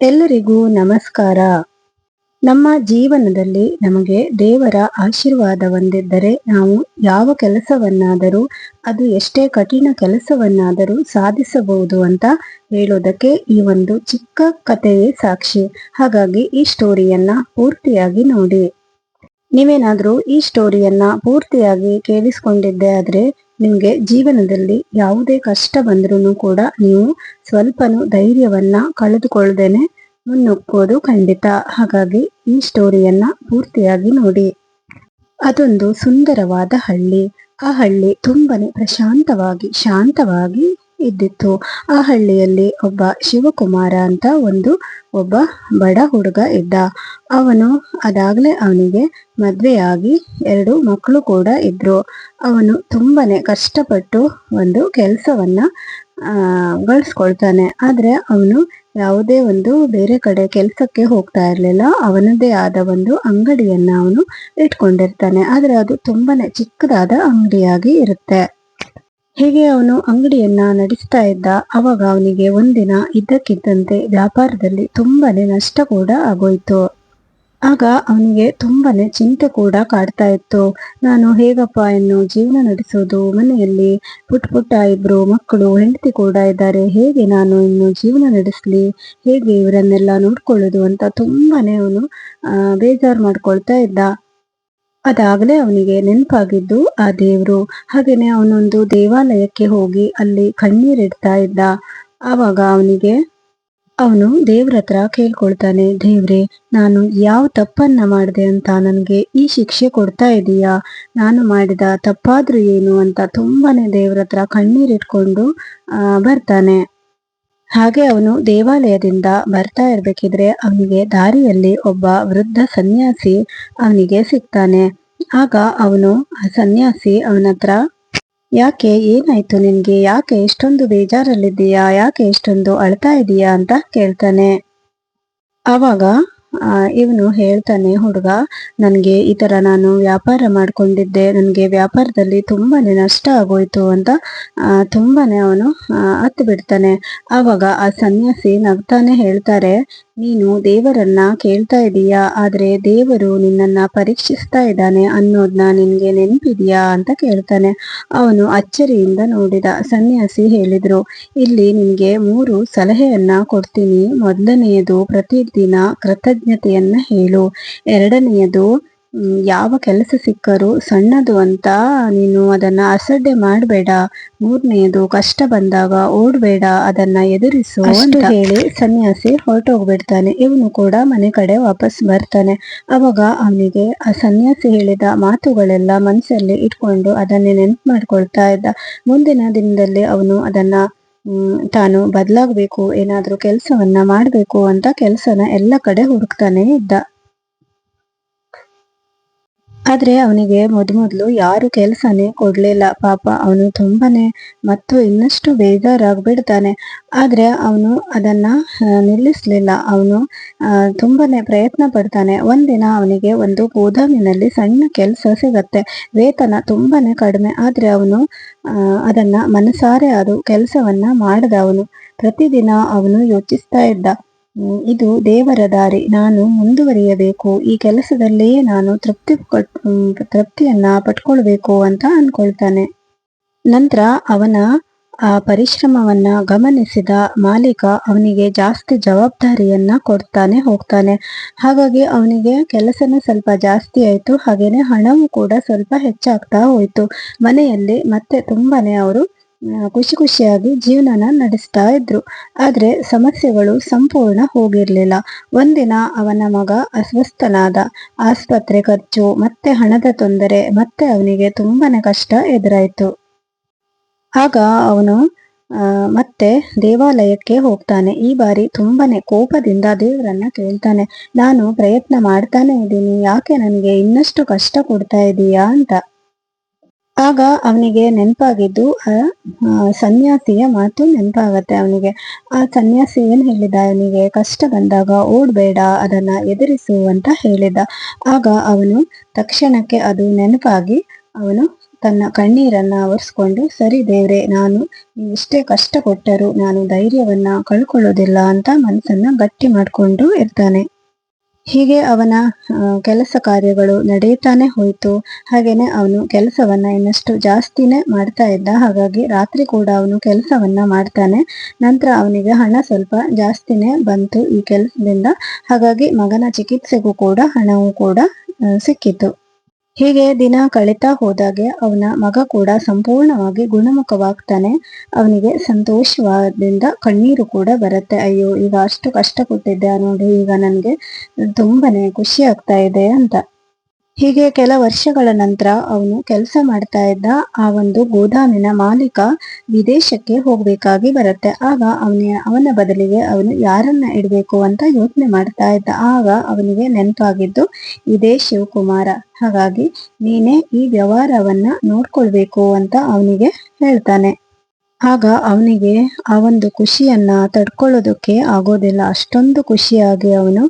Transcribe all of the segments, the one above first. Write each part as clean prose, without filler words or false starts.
ಎಲ್ಲರಿಗೂ ನಮಸ್ಕಾರ. ನಮ್ಮ ಜೀವನದಲ್ಲಿ ನಮಗೆ ದೇವರ ಆಶೀರ್ವಾದ ಹೊಂದಿದ್ದರೆ ನಾವು ಯಾವ ಕೆಲಸವನ್ನಾದರೂ, ಅದು ಎಷ್ಟೇ ಕಠಿಣ ಕೆಲಸವನ್ನಾದರೂ ಸಾಧಿಸಬಹುದು ಅಂತ ಹೇಳೋದಕ್ಕೆ ಈ ಒಂದು ಚಿಕ್ಕ ಕಥೆಯೇ ಸಾಕ್ಷಿ. ಹಾಗಾಗಿ ಈ ಸ್ಟೋರಿಯನ್ನ ಪೂರ್ತಿಯಾಗಿ ನೋಡಿ. ನೀವೇನಾದ್ರೂ ಈ ಸ್ಟೋರಿಯನ್ನ ಪೂರ್ತಿಯಾಗಿ ಕೇಳಿಸ್ಕೊಂಡಿದ್ದೆ ಆದ್ರೆ ನಿಮ್ಗೆ ಜೀವನದಲ್ಲಿ ಯಾವುದೇ ಕಷ್ಟ ಬಂದ್ರೂ ಕೂಡ ನೀವು ಸ್ವಲ್ಪನೂ ಧೈರ್ಯವನ್ನ ಕಳೆದುಕೊಳ್ಳದೇನೆ ಮುನ್ನುಗ್ಗೋದು ಖಂಡಿತ. ಹಾಗಾಗಿ ಈ ಸ್ಟೋರಿಯನ್ನ ಪೂರ್ತಿಯಾಗಿ ನೋಡಿ. ಅದೊಂದು ಸುಂದರವಾದ ಹಳ್ಳಿ. ಆ ಹಳ್ಳಿ ತುಂಬಾನೇ ಪ್ರಶಾಂತವಾಗಿ ಶಾಂತವಾಗಿ ಇದ್ದಿತ್ತು. ಆ ಹಳ್ಳಿಯಲ್ಲಿ ಒಬ್ಬ ಶಿವಕುಮಾರ ಅಂತ ಒಬ್ಬ ಬಡ ಹುಡುಗ ಇದ್ದ. ಅವನು ಅದಾಗ್ಲೇ ಅವನಿಗೆ ಮದ್ವೆಯಾಗಿ 2 ಮಕ್ಕಳು ಕೂಡ ಇದ್ರು. ಅವನು ತುಂಬಾನೇ ಕಷ್ಟಪಟ್ಟು ಒಂದು ಕೆಲಸವನ್ನ ಗಳಿಸ್ಕೊಳ್ತಾನೆ. ಆದ್ರೆ ಅವನು ಯಾವುದೇ ಒಂದು ಬೇರೆ ಕಡೆ ಕೆಲ್ಸಕ್ಕೆ ಹೋಗ್ತಾ ಇರ್ಲಿಲ್ಲ. ಅವನದೇ ಆದ ಒಂದು ಅಂಗಡಿಯನ್ನ ಅವನು ಇಟ್ಕೊಂಡಿರ್ತಾನೆ. ಆದ್ರೆ ಅದು ತುಂಬಾನೇ ಚಿಕ್ಕದಾದ ಅಂಗಡಿಯಾಗಿ ಇರುತ್ತೆ. ಹೀಗೆ ಅವನು ಅಂಗಡಿಯನ್ನ ನಡೆಸ್ತಾ ಇದ್ದ. ಅವಾಗ ಅವನಿಗೆ ಒಂದಿನ ಇದ್ದಕ್ಕಿದ್ದಂತೆ ವ್ಯಾಪಾರದಲ್ಲಿ ತುಂಬಾನೇ ನಷ್ಟ ಕೂಡ ಆಗೋಯ್ತು. ಆಗ ಅವನಿಗೆ ತುಂಬಾನೇ ಚಿಂತೆ ಕೂಡ ಕಾಡ್ತಾ ಇತ್ತು. ನಾನು ಹೇಗಪ್ಪ ಇನ್ನು ಜೀವನ ನಡೆಸೋದು? ಮನೆಯಲ್ಲಿ ಪುಟ್ಟ 2 ಮಕ್ಕಳು, ಹೆಂಡತಿ ಕೂಡ ಇದ್ದಾರೆ. ಹೇಗೆ ನಾನು ಇನ್ನು ಜೀವನ ನಡೆಸ್ಲಿ? ಹೇಗೆ ಇವರನ್ನೆಲ್ಲ ನೋಡ್ಕೊಳ್ಳೋದು ಅಂತ ತುಂಬಾನೇ ಅವನು ಬೇಜಾರು ಮಾಡ್ಕೊಳ್ತಾ ಇದ್ದ. ಅದಾಗಲೇ ಅವನಿಗೆ ನೆನಪಾಗಿದ್ದು ಆ ದೇವ್ರು. ಹಾಗೇನೆ ಅವನೊಂದು ದೇವಾಲಯಕ್ಕೆ ಹೋಗಿ ಅಲ್ಲಿ ಕಣ್ಣೀರಿಡ್ತಾ ಇದ್ದ. ಆವಾಗ ಅವನು ದೇವ್ರ ಹತ್ರ ಕೇಳ್ಕೊಳ್ತಾನೆ, ದೇವ್ರೆ, ನಾನು ಯಾವ ತಪ್ಪನ್ನ ಮಾಡಿದೆ ಅಂತ ನನಗೆ ಈ ಶಿಕ್ಷೆ ಕೊಡ್ತಾ ಇದೀಯಾ? ನಾನು ಮಾಡಿದ ತಪ್ಪಾದ್ರೂ ಏನು ಅಂತ ತುಂಬಾನೇ ದೇವ್ರ ಹತ್ರ ಕಣ್ಣೀರಿಟ್ಕೊಂಡು ಬರ್ತಾನೆ. ಹಾಗೆ ಅವನು ದೇವಾಲಯದಿಂದ ಬರ್ತಾ ಇರ್ಬೇಕಿದ್ರೆ ಅವನಿಗೆ ದಾರಿಯಲ್ಲಿ ಒಬ್ಬ ವೃದ್ಧ ಸನ್ಯಾಸಿ ಅವನಿಗೆ ಸಿಗ್ತಾನೆ. ಆಗ ಅವನು ಆ ಸನ್ಯಾಸಿ ಅವನತ್ರ, ಯಾಕೆ, ಏನಾಯ್ತು ನಿನ್ಗೆ? ಯಾಕೆ ಇಷ್ಟೊಂದು ಬೇಜಾರಲ್ಲಿದ್ದೀಯಾ? ಯಾಕೆ ಇಷ್ಟೊಂದು ಅಳ್ತಾ ಇದೀಯಾ ಅಂತ ಕೇಳ್ತಾನೆ. ಆವಾಗ ಇವನು ಹೇಳ್ತಾನೆ, ಹುಡುಗ, ನನ್ಗೆ ಈ ತರ ನಾನು ವ್ಯಾಪಾರ ಮಾಡ್ಕೊಂಡಿದ್ದೆ, ನನ್ಗೆ ವ್ಯಾಪಾರದಲ್ಲಿ ತುಂಬಾನೇ ನಷ್ಟ ಆಗೋಯ್ತು ಅಂತ ತುಂಬಾನೇ ಅವನು ಹತ್ತು ಬಿಡ್ತಾನೆ. ಆವಾಗ ಆ ಸನ್ಯಾಸಿ ನಗ್ತಾನೆ ಹೇಳ್ತಾರೆ, ನೀನು ದೇವರನ್ನ ಕೇಳ್ತಾ ಇದೀಯಾ, ಆದ್ರೆ ದೇವರು ನಿನ್ನನ್ನ ಪರೀಕ್ಷಿಸ್ತಾ ಇದ್ದಾನೆ ಅನ್ನೋದ್ನ ನಿನ್ಗೆ ನೆನಪಿದ್ಯಾ ಅಂತ ಕೇಳ್ತಾನೆ. ಅವನು ಅಚ್ಚರಿಯಿಂದ ನೋಡಿದ. ಸನ್ಯಾಸಿ ಹೇಳಿದ್ರು, ಇಲ್ಲಿ ನಿನ್ಗೆ 3 ಸಲಹೆಯನ್ನ ಕೊಡ್ತೀನಿ. ಮೊದಲನೆಯದು, ಪ್ರತಿದಿನ ಕೃತಜ್ಞತೆಯನ್ನ ಹೇಳು. ಎರಡನೆಯದು, ಯಾವ ಕೆಲಸ ಸಿಕ್ಕರೂ ಸಣ್ಣದು ಅಂತ ನೀನು ಅದನ್ನ ಅಸಡ್ಡೆ ಮಾಡಬೇಡ. ಮೂರನೆಯದು, ಕಷ್ಟ ಬಂದಾಗ ಓಡ್ಬೇಡ, ಅದನ್ನ ಎದುರಿಸು ಅಂತ ಹೇಳಿ ಸನ್ಯಾಸಿ ಹೊರಟೋಗ್ಬಿಡ್ತಾನೆ. ಇವನು ಕೂಡ ಮನೆ ಕಡೆ ವಾಪಸ್ ಬರ್ತಾನೆ. ಅವಾಗ ಅವನಿಗೆ ಆ ಸನ್ಯಾಸಿ ಹೇಳಿದ ಮಾತುಗಳೆಲ್ಲ ಮನಸ್ಸಲ್ಲಿ ಇಟ್ಕೊಂಡು ಅದನ್ನೇ ನೆನ್ಪು ಮಾಡ್ಕೊಳ್ತಾ ಇದ್ದ. ಮುಂದಿನ ದಿನದಲ್ಲಿ ಅವನು ಅದನ್ನ ತಾನು ಬದಲಾಗಬೇಕು, ಏನಾದ್ರೂ ಕೆಲಸವನ್ನ ಮಾಡ್ಬೇಕು ಅಂತ ಕೆಲಸನ ಎಲ್ಲ ಕಡೆ ಹುಡುಕ್ತಾನೆ ಇದ್ದ. ಆದ್ರೆ ಅವನಿಗೆ ಮೊದಲು ಯಾರು ಕೆಲಸನೇ ಕೊಡ್ಲಿಲ್ಲ. ಪಾಪ ಅವನು ತುಂಬಾನೇ ಮತ್ತು ಇನ್ನಷ್ಟು ಬೇಜಾರಾಗ್ಬಿಡ್ತಾನೆ. ಆದ್ರೆ ಅವನು ಅದನ್ನ ನಿಲ್ಲಿಸ್ಲಿಲ್ಲ. ಅವನು ತುಂಬಾನೇ ಪ್ರಯತ್ನ ಪಡ್ತಾನೆ. ಒಂದಿನ ಅವನಿಗೆ ಒಂದು ಗೋದಾಮಿನಲ್ಲಿ ಸಣ್ಣ ಕೆಲಸ ಸಿಗತ್ತೆ. ವೇತನ ತುಂಬಾನೇ ಕಡಿಮೆ. ಆದ್ರೆ ಅವನು ಅದನ್ನ ಮನಸಾರೆ ಅದು ಕೆಲಸವನ್ನ ಮಾಡದ. ಅವನು ಪ್ರತಿದಿನ ಅವನು ಯೋಚಿಸ್ತಾ ಇದ್ದ, ಇದು ದೇವರ ದಾರಿ, ನಾನು ಮುಂದುವರಿಯಬೇಕು, ಈ ಕೆಲಸದಲ್ಲಿಯೇ ನಾನು ತೃಪ್ತಿಯನ್ನ ಪಟ್ಕೊಳ್ಬೇಕು ಅಂತ ಅನ್ಕೊಳ್ತಾನೆ. ನಂತರ ಅವನ ಆ ಪರಿಶ್ರಮವನ್ನ ಗಮನಿಸಿದ ಮಾಲೀಕ ಅವನಿಗೆ ಜಾಸ್ತಿ ಜವಾಬ್ದಾರಿಯನ್ನ ಕೊಡ್ತಾನೆ ಹೋಗ್ತಾನೆ. ಹಾಗಾಗಿ ಅವನಿಗೆ ಕೆಲಸನೂ ಸ್ವಲ್ಪ ಜಾಸ್ತಿ ಆಯ್ತು. ಹಾಗೇನೆ ಹಣವೂ ಕೂಡ ಸ್ವಲ್ಪ ಹೆಚ್ಚಾಗ್ತಾ ಹೋಯ್ತು. ಮನೆಯಲ್ಲಿ ಮತ್ತೆ ತುಂಬಾನೇ ಅವರು ಖುಷಿಯಾಗಿ ಜೀವನನ ನಡೆಸ್ತಾ ಇದ್ರು. ಆದ್ರೆ ಸಮಸ್ಯೆಗಳು ಸಂಪೂರ್ಣ ಹೋಗಿರ್ಲಿಲ್ಲ. ಒಂದಿನ ಅವನ ಮಗ ಅಸ್ವಸ್ಥನಾದ. ಆಸ್ಪತ್ರೆ ಖರ್ಚು, ಮತ್ತೆ ಹಣದ ತೊಂದರೆ, ಮತ್ತೆ ಅವನಿಗೆ ತುಂಬಾನೇ ಕಷ್ಟ ಎದುರಾಯ್ತು. ಆಗ ಅವನು ಮತ್ತೆ ದೇವಾಲಯಕ್ಕೆ ಹೋಗ್ತಾನೆ. ಈ ಬಾರಿ ತುಂಬಾನೇ ಕೋಪದಿಂದ ದೇವರನ್ನ ಕೇಳ್ತಾನೆ, ನಾನು ಪ್ರಯತ್ನ ಮಾಡ್ತಾನೆ ಇದ್ದೀನಿ, ಯಾಕೆ ನನಗೆ ಇನ್ನಷ್ಟು ಕಷ್ಟ ಕೊಡ್ತಾ ಇದೀಯಾ ಅಂತ. ಆಗ ಅವನಿಗೆ ನೆನಪಾಗಿದ್ದು ಆ ಸನ್ಯಾಸಿಯ ಮಾತು ನೆನಪಾಗತ್ತೆ ಅವನಿಗೆ. ಆ ಸನ್ಯಾಸಿ ಏನ್ ಹೇಳಿದ, ಅವನಿಗೆ ಕಷ್ಟ ಬಂದಾಗ ಓಡ್ಬೇಡ, ಅದನ್ನ ಎದುರಿಸು ಅಂತ ಹೇಳಿದ. ಆಗ ಅವನು ತಕ್ಷಣಕ್ಕೆ ಅದು ನೆನಪಾಗಿ ಅವನು ತನ್ನ ಕಣ್ಣೀರನ್ನ ಒರೆಸ್ಕೊಂಡು, ಸರಿ ದೇವ್ರೆ, ನಾನು ಎಷ್ಟೇ ಕಷ್ಟ ಕೊಟ್ಟರೂ ನಾನು ಧೈರ್ಯವನ್ನ ಕಳ್ಕೊಳ್ಳೋದಿಲ್ಲ ಅಂತ ಮನಸ್ಸನ್ನ ಗಟ್ಟಿ ಮಾಡ್ಕೊಂಡು ಇರ್ತಾನೆ. ಹೀಗೆ ಅವನ ಕೆಲಸ ಕಾರ್ಯಗಳು ನಡೆಯುತ್ತಾನೆ ಹೋಯಿತು. ಹಾಗೇನೆ ಅವನು ಕೆಲಸವನ್ನ ಇನ್ನಷ್ಟು ಜಾಸ್ತಿನೇ ಮಾಡ್ತಾ ಇದ್ದ. ಹಾಗಾಗಿ ರಾತ್ರಿ ಕೂಡ ಅವನು ಕೆಲಸವನ್ನ ಮಾಡ್ತಾನೆ. ನಂತರ ಅವನಿಗೆ ಹಣ ಸ್ವಲ್ಪ ಜಾಸ್ತಿನೇ ಬಂತು ಈ ಕೆಲಸದಿಂದ. ಹಾಗಾಗಿ ಮಗನ ಚಿಕಿತ್ಸೆಗೂ ಕೂಡ ಹಣವೂ ಕೂಡ ಸಿಕ್ಕಿತು. ಹೀಗೆ ದಿನ ಕಳೀತಾ ಹೋದಾಗೆ ಅವನ ಮಗ ಕೂಡ ಸಂಪೂರ್ಣವಾಗಿ ಗುಣಮುಖವಾಗ್ತಾನೆ. ಅವನಿಗೆ ಸಂತೋಷವಾದಿಂದ ಕಣ್ಣೀರು ಕೂಡ ಬರುತ್ತೆ. ಅಯ್ಯೋ, ಈಗ ಅಷ್ಟು ಕಷ್ಟ ಕೊಟ್ಟಿದ್ದೆ ನೋಡಿ, ಈಗ ನನಗೆ ತುಂಬಾನೇ ಖುಷಿ ಆಗ್ತಾ ಇದೆ ಅಂತ. ಹೀಗೆ ಕೆಲ ವರ್ಷಗಳ ನಂತರ ಅವನು ಕೆಲಸ ಮಾಡ್ತಾ ಇದ್ದ ಆ ಒಂದು ಗೋದಾಮಿನ ಮಾಲೀಕ ವಿದೇಶಕ್ಕೆ ಹೋಗ್ಬೇಕಾಗಿ ಬರುತ್ತೆ. ಆಗ ಅವನ ಬದಲಿಗೆ ಅವನು ಯಾರನ್ನ ಇಡಬೇಕು ಅಂತ ಯೋಚನೆ ಮಾಡ್ತಾ ಇದ್ದ. ಆಗ ಅವನಿಗೆ ನೆನಪಾಗಿದ್ದು ಇದೇ ಶಿವಕುಮಾರ. ಹಾಗಾಗಿ ನೀನೇ ಈ ವ್ಯವಹಾರವನ್ನ ನೋಡ್ಕೊಳ್ಬೇಕು ಅಂತ ಅವನಿಗೆ ಹೇಳ್ತಾನೆ. ಆಗ ಅವನಿಗೆ ಆ ಒಂದು ಖುಷಿಯನ್ನ ತಡ್ಕೊಳ್ಳೋದಕ್ಕೆ ಆಗೋದಿಲ್ಲ. ಅಷ್ಟೊಂದು ಖುಷಿಯಾಗಿ ಅವನು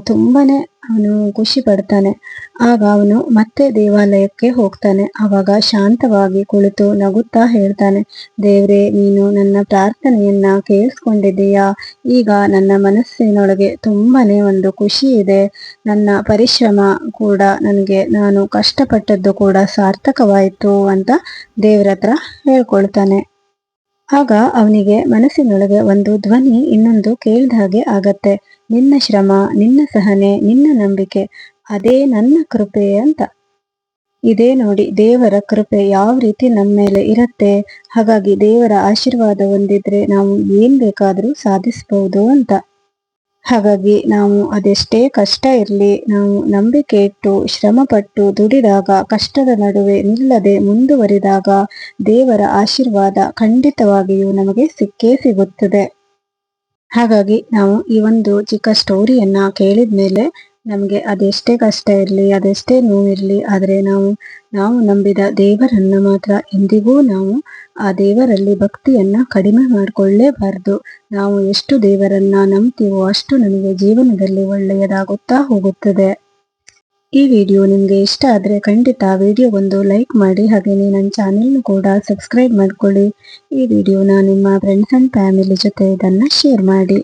ತುಂಬಾನೇ ಖುಷಿ ಪಡ್ತಾನೆ. ಆಗ ಅವನು ಮತ್ತೆ ದೇವಾಲಯಕ್ಕೆ ಹೋಗ್ತಾನೆ. ಆವಾಗ ಶಾಂತವಾಗಿ ಕುಳಿತು ನಗುತ್ತಾ ಹೇಳ್ತಾನೆ, ದೇವ್ರೆ, ನೀನು ನನ್ನ ಪ್ರಾರ್ಥನೆಯನ್ನ ಕೇಳಿಸ್ಕೊಂಡಿದ್ದೀಯಾ. ಈಗ ನನ್ನ ಮನಸ್ಸಿನೊಳಗೆ ತುಂಬಾನೇ ಒಂದು ಖುಷಿ ಇದೆ. ನನ್ನ ಪರಿಶ್ರಮ ಕೂಡ ನಾನು ಕಷ್ಟಪಟ್ಟದ್ದು ಕೂಡ ಸಾರ್ಥಕವಾಯಿತು ಅಂತ ದೇವ್ರ ಹತ್ರ ಹೇಳ್ಕೊಳ್ತಾನೆ. ಆಗ ಅವನಿಗೆ ಮನಸ್ಸಿನೊಳಗೆ ಒಂದು ಧ್ವನಿ ಇನ್ನೊಂದು ಕೇಳ್ದ ಹಾಗೆ ಆಗತ್ತೆ. ನಿನ್ನ ಶ್ರಮ, ನಿನ್ನ ಸಹನೆ, ನಿನ್ನ ನಂಬಿಕೆ, ಅದೇ ನನ್ನ ಕೃಪೆ ಅಂತ. ಇದೇ ನೋಡಿ ದೇವರ ಕೃಪೆ ಯಾವ ರೀತಿ ನಮ್ಮ ಮೇಲೆ ಇರುತ್ತೆ. ಹಾಗಾಗಿ ದೇವರ ಆಶೀರ್ವಾದ ಹೊಂದಿದ್ರೆ ನಾವು ಏನ್ ಬೇಕಾದ್ರೂ ಸಾಧಿಸಬಹುದು ಅಂತ. ಹಾಗಾಗಿ ನಾವು ಅದೆಷ್ಟೇ ಕಷ್ಟ ಇರಲಿ, ನಾವು ನಂಬಿಕೆ ಇಟ್ಟು ಶ್ರಮಪಟ್ಟು ದುಡಿದಾಗ, ಕಷ್ಟದ ನಡುವೆ ನಿಲ್ಲದೆ ಮುಂದುವರಿದಾಗ ದೇವರ ಆಶೀರ್ವಾದ ಖಂಡಿತವಾಗಿಯೂ ನಮಗೆ ಸಿಕ್ಕೇ ಸಿಗುತ್ತದೆ. ಹಾಗಾಗಿ ನಾವು ಈ ಒಂದು ಚಿಕ್ಕ ಸ್ಟೋರಿಯನ್ನ ಕೇಳಿದ್ಮೇಲೆ ನಮಗೆ ಅದೆಷ್ಟೇ ಕಷ್ಟ ಇರಲಿ, ಅದೆಷ್ಟೇ ನೋವಿರಲಿ, ಆದರೆ ನಾವು ನಂಬಿದ ದೇವರನ್ನ ಮಾತ್ರ ಎಂದಿಗೂ ನಾವು ಆ ದೇವರಲ್ಲಿ ಭಕ್ತಿಯನ್ನ ಕಡಿಮೆ ಮಾಡಿಕೊಳ್ಳೇಬಾರ್ದು. ನಾವು ಎಷ್ಟು ದೇವರನ್ನ ನಂಬ್ತೀವೋ ಅಷ್ಟು ನಮಗೆ ಜೀವನದಲ್ಲಿ ಒಳ್ಳೆಯದಾಗುತ್ತಾ ಹೋಗುತ್ತದೆ. ಈ ವಿಡಿಯೋ ನಿಮಗೆ ಇಷ್ಟ ಆದರೆ ಖಂಡಿತ ವಿಡಿಯೋಗೊಂದು ಲೈಕ್ ಮಾಡಿ. ಹಾಗೆಯೇ ನನ್ನ ಚಾನೆಲ್ನು ಕೂಡ ಸಬ್ಸ್ಕ್ರೈಬ್ ಮಾಡ್ಕೊಳ್ಳಿ. ಈ ವಿಡಿಯೋನ ನಿಮ್ಮ ಫ್ರೆಂಡ್ಸ್ ಅಂಡ್ ಫ್ಯಾಮಿಲಿ ಜೊತೆ ಇದನ್ನ ಶೇರ್ ಮಾಡಿ.